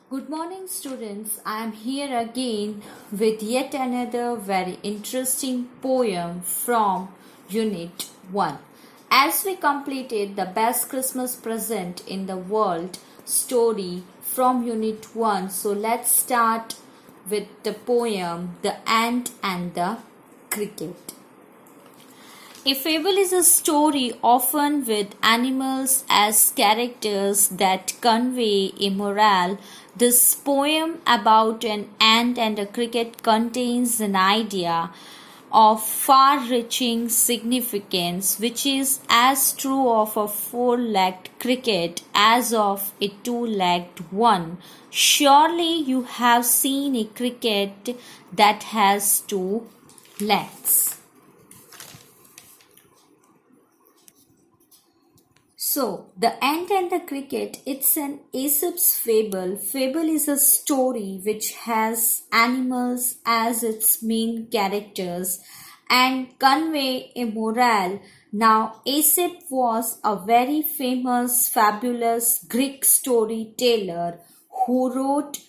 Good morning, students. I am here again with yet another very interesting poem from Unit 1. As we completed the best Christmas present in the world story from Unit 1, so let's start with the poem The Ant and the Cricket. A fable is a story often with animals as characters that convey a moral. This poem about an ant and a cricket contains an idea of far-reaching significance, which is as true of a four-legged cricket as of a two-legged one. Surely you have seen a cricket that has two legs. So, The Ant and the Cricket, it's an Aesop's fable. Fable is a story which has animals as its main characters and convey a moral. Now, Aesop was a very famous, fabulous Greek storyteller who wrote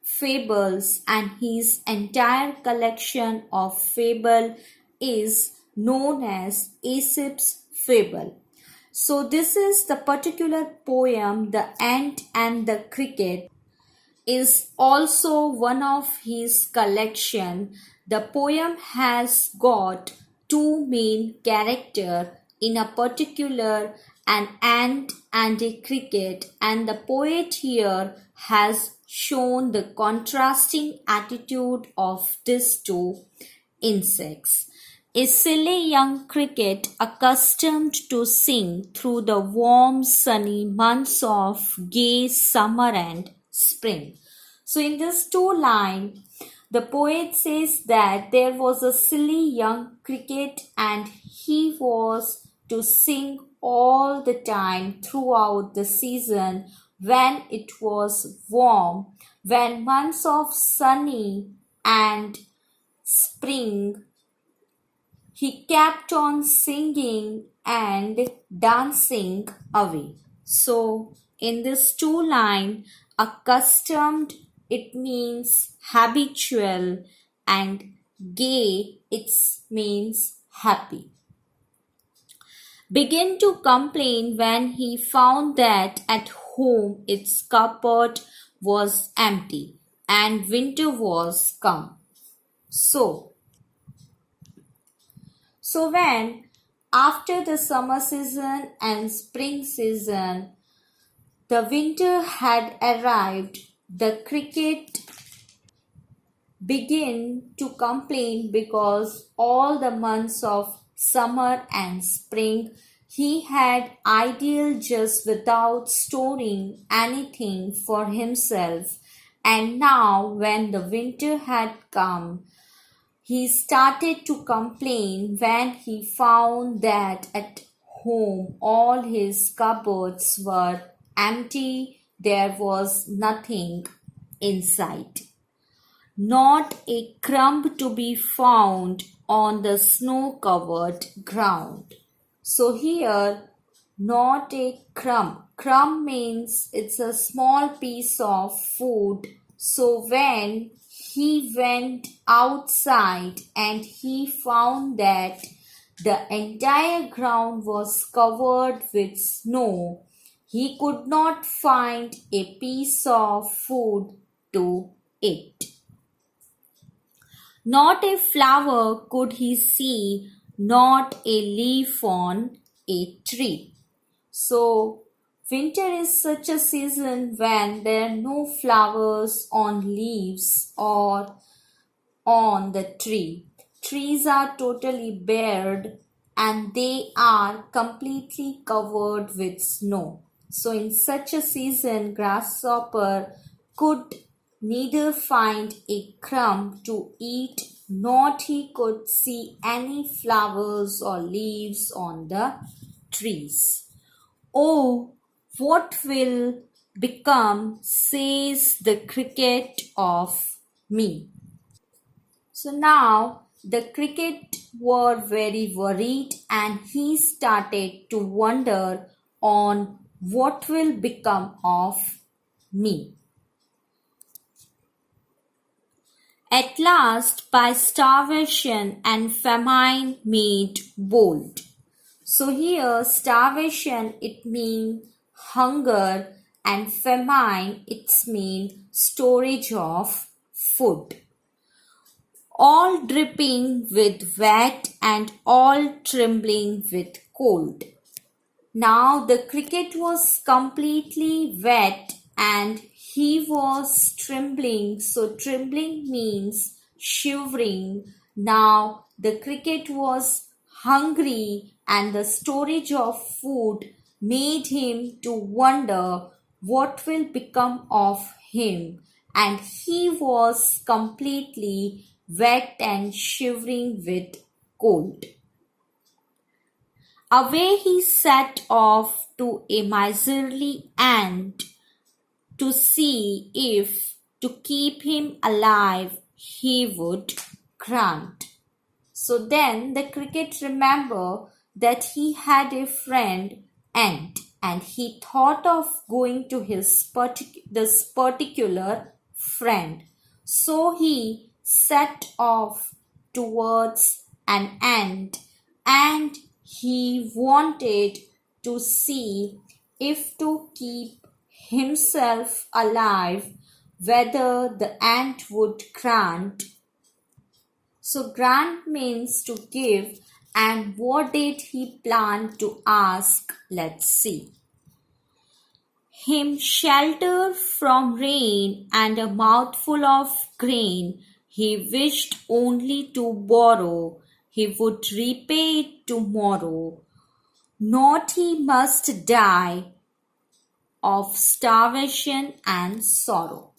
fables, and his entire collection of fable is known as Aesop's Fable. So this is the particular poem, The Ant and the Cricket, is also one of his collection. The poem has got two main characters in a particular, an ant and a cricket, and the poet here has shown the contrasting attitude of these two insects. A silly young cricket accustomed to sing through the warm sunny months of gay summer and spring. So in this two line, the poet says that there was a silly young cricket and he was to sing all the time throughout the season when it was warm, when months of sunny and spring he kept on singing and dancing away. So, in this two line, accustomed it means habitual and gay it means happy. Began to complain when he found that at home its cupboard was empty and winter was come. So when after the summer season and spring season, the winter had arrived, the cricket began to complain because all the months of summer and spring he had idle just without storing anything for himself, and now when the winter had come, he started to complain when he found that at home all his cupboards were empty, there was nothing inside. Not a crumb to be found on the snow-covered ground. So here, not a crumb. Crumb means it's a small piece of food. So when he went outside and he found that the entire ground was covered with snow, he could not find a piece of food to eat. Not a flower could he see, not a leaf on a tree. So, winter is such a season when there are no flowers on leaves or on the tree. Trees are totally bared and they are completely covered with snow. So in such a season, grasshopper could neither find a crumb to eat, nor he could see any flowers or leaves on the trees. Oh, what will become, says the cricket, of me? So now the cricket were very worried and he started to wonder on what will become of me? At last, by starvation and famine made bold. So here, starvation, it means hunger, and famine, it's mean storage of food. All dripping with wet and all trembling with cold. Now the cricket was completely wet and he was trembling. So trembling means shivering. Now the cricket was hungry and the storage of food made him to wonder what will become of him. And he was completely wet and shivering with cold. Away he set off to a miserly ant to see if, to keep him alive, he would grant. So then the cricket remembered that he had a friend ant, and he thought of going to this particular friend. So he set off towards an ant, and he wanted to see if, to keep himself alive, whether the ant would grant. So grant means to give, and what did he plan to ask? Let's see. Him shelter from rain and a mouthful of grain. He wished only to borrow. He would repay it tomorrow. Not he must die of starvation and sorrow.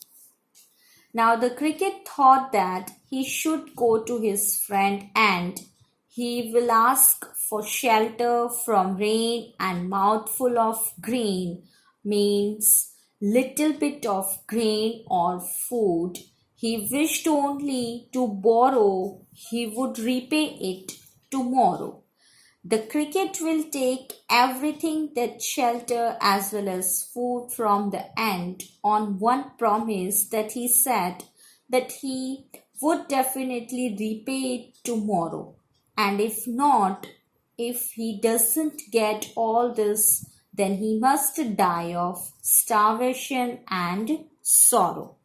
Now the cricket thought that he should go to his friend ant. He will ask for shelter from rain and mouthful of grain, means little bit of grain or food. He wished only to borrow. He would repay it tomorrow. The cricket will take everything, that shelter as well as food, from the ant on one promise that he said that he would definitely repay it tomorrow. And if not, if he doesn't get all this, then he must die of starvation and sorrow.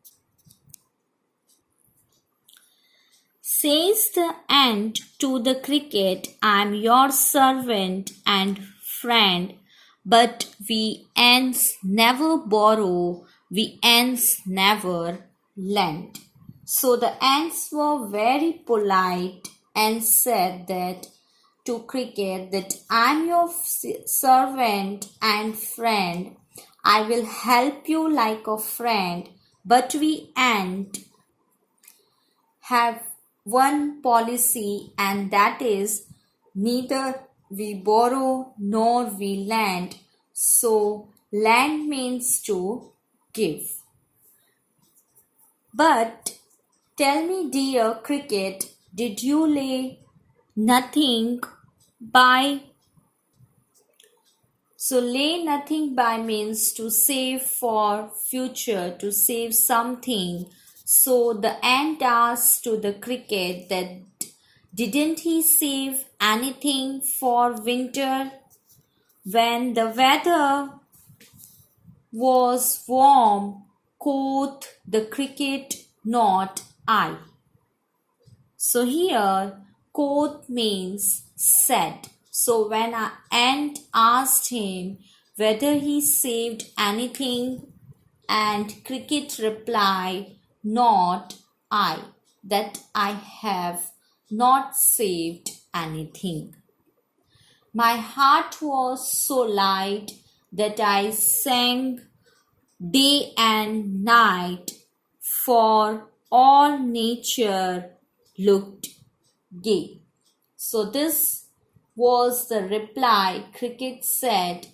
Says the ant to the cricket, I am your servant and friend, but we ants never borrow, we ants never lend. So the ants were very polite and said that to cricket that I am your servant and friend, I will help you like a friend, but we ant have one policy, and that is neither we borrow nor we lend. So lend means to give. But tell me, dear cricket, did you lay nothing by? So lay nothing by means to save for future, to save something. So the ant asked to the cricket that didn't he save anything for winter? When the weather was warm, quoth the cricket, not I. So here, quoth means said. So when an ant asked him whether he saved anything, and cricket replied, not I, that I have not saved anything. My heart was so light that I sang day and night, for all nature looked gay. So this was the reply cricket said.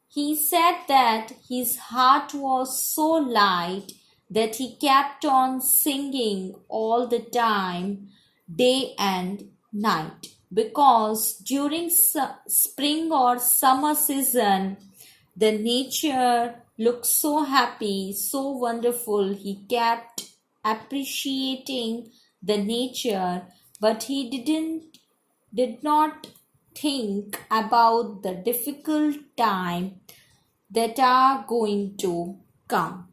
He said that his heart was so light that he kept on singing all the time, day and night, because during spring or summer season, The nature looked so happy, so wonderful. He kept appreciating the nature, but he did not think about the difficult time that are going to come.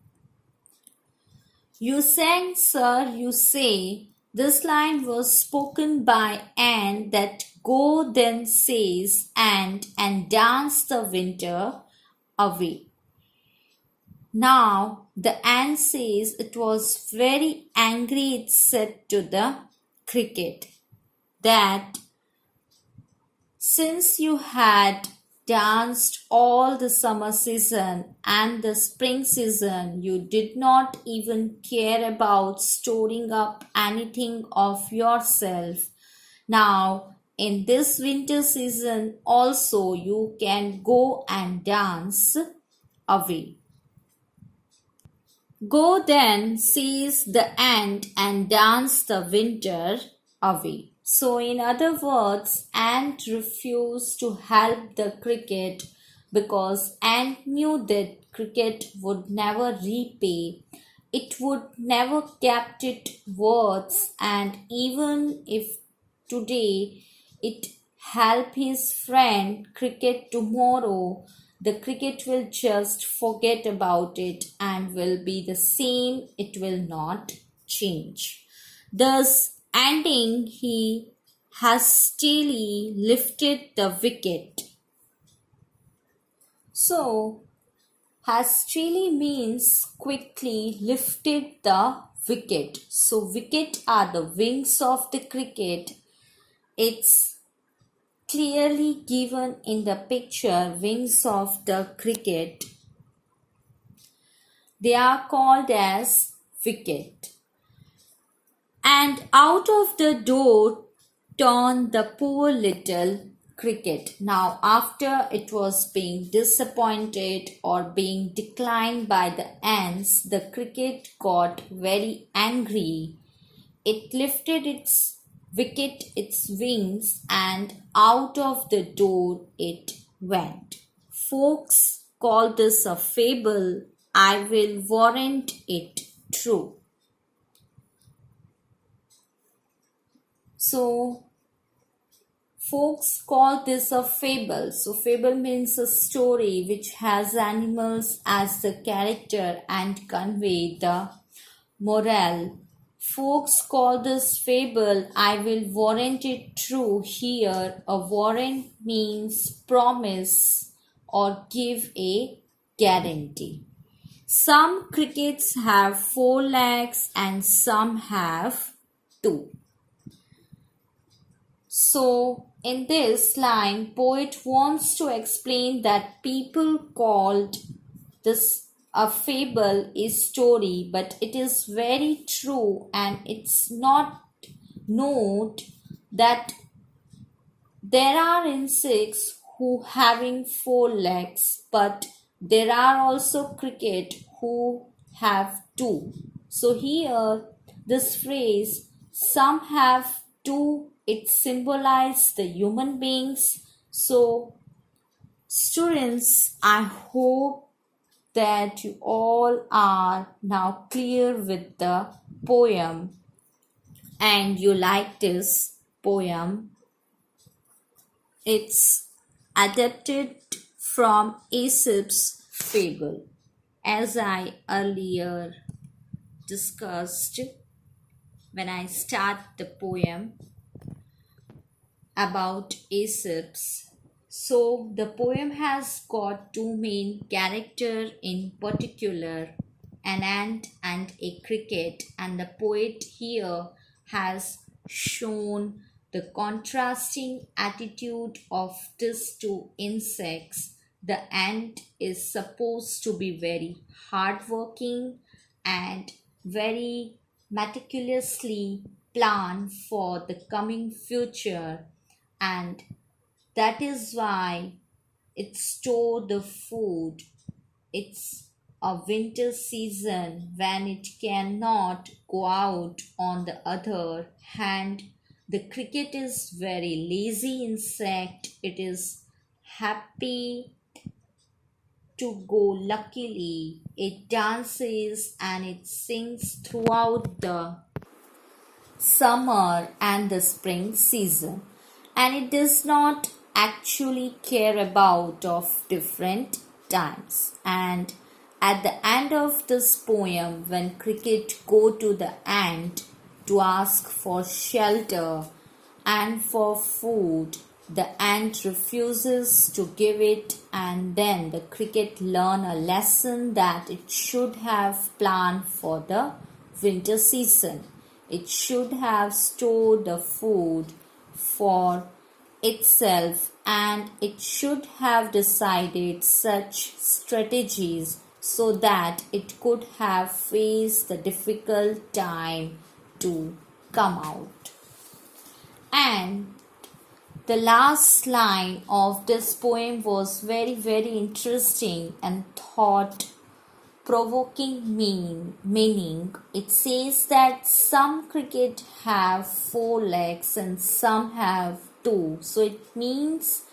You sang, sir, you say. This line was spoken by Anne that go then says and dance the winter away. Now the ant says it was very angry, it said to the cricket that since you had danced all the summer season and the spring season, you did not even care about storing up anything of yourself. Now, in this winter season also, you can go and dance away. Go then, seize the ant and dance the winter away. So, in other words, ant refused to help the cricket because ant knew that cricket would never repay. It would never kept its words, and even if today it help his friend cricket tomorrow, the cricket will just forget about it and will be the same, it will not change. Thus ending, he hastily lifted the wicket. So hastily means quickly lifted the wicket. So wicket are the wings of the cricket. It's clearly given in the picture, wings of the cricket. They are called as wicket. And out of the door turned the poor little cricket. Now, after it was being disappointed or being declined by the ants, the cricket got very angry. It lifted its wicket, its wings, and out of the door it went. Folks call this a fable. I will warrant it true. So, folks call this a fable. So, fable means a story which has animals as the character and convey the moral. Folks call this fable. I will warrant it true. Here, a warrant means promise or give a guarantee. Some crickets have 4 legs and some have 2. So, in this line, poet wants to explain that people called this a fable, a story, but it is very true, and it's not note that there are insects who having 4 legs, but there are also cricket who have 2. So here this phrase some have 2, it symbolizes the human beings. So students, I hope that you all are now clear with the poem and you like this poem. It's adapted from Aesop's fable. As I earlier discussed when I start the poem about Aesop's. So the poem has got 2 main characters in particular, an ant and a cricket, and the poet here has shown the contrasting attitude of these 2 insects. The ant is supposed to be very hardworking and very meticulously plan for the coming future, and that is why it store the food. It's a winter season when it cannot go out. On the other hand, the cricket is very lazy insect. It is happy to go luckily. It dances and it sings throughout the summer and the spring season, and it does not actually care about of different times. And at the end of this poem, when cricket go to the ant to ask for shelter and for food, the ant refuses to give it, and then the cricket learn a lesson that it should have planned for the winter season. It should have stored the food for itself, and it should have decided such strategies so that it could have faced the difficult time to come out. And the last line of this poem was very, very interesting and thought provoking meaning. It says that some cricket have 4 legs and some have 2. So it means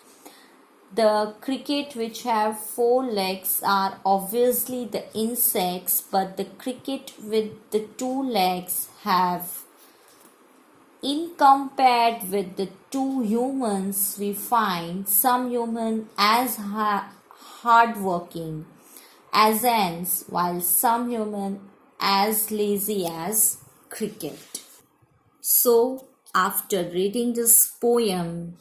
the cricket which have 4 legs are obviously the insects, but the cricket with the 2 legs have, in compared with the 2 humans, we find some human as hardworking as ants, while some human as lazy as cricket. So, after reading this poem,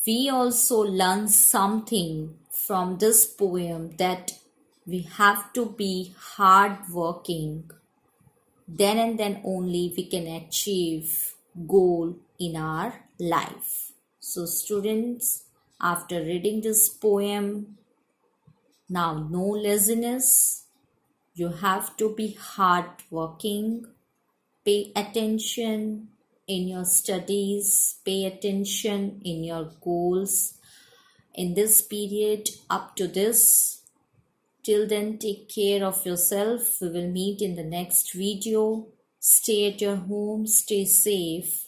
we also learn something from this poem, that we have to be hardworking. Then and then only we can achieve goal in our life. So students, after reading this poem, now no laziness. You have to be hardworking. Pay attention in your studies. Pay attention in your goals. In this period up to this, till then, take care of yourself. We will meet in the next video. Stay at your home. Stay safe.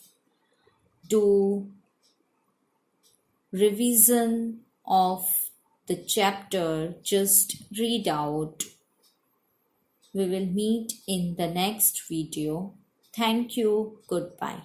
Do revision of the chapter. Just read out. We will meet in the next video. Thank you. Goodbye.